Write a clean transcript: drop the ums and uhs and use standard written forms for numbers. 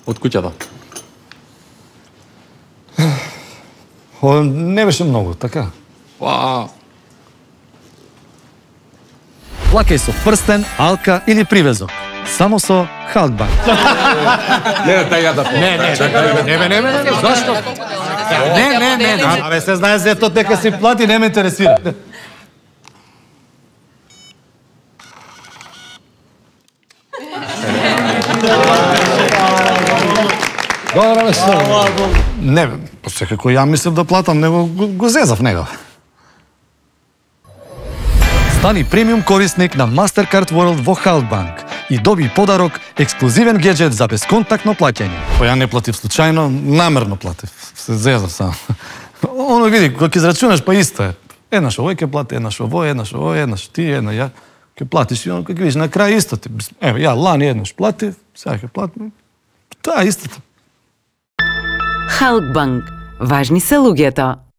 Од куќата. Не беше многу, така? Плакај со прстен, алка или привезок. Само со Халкбанк. Не, тајата. Не, зашто? Не. Абе, се знае зето дека си плати, не ме интересира. Добро нешто. Не, секако ја мислев да платам, него го зезав него. Стани премиум корисник на Mastercard World во Халкбанк и доби подарок ексклузивен гаджет за бесконтактно плаќање. Ја не платив случајно, намерно платив. Се зезав само. Оно види, кога ќе израчунаш, па исто е. Еднаш овој ќе плати, еднаш овој, еднаш ти, една ја. Ќе платиш и оно кога видиш на крај исто ти. Ево, ја лани еднаш платив, сега ќе платим. Таа истото. Халкбанк. Важни се луѓето.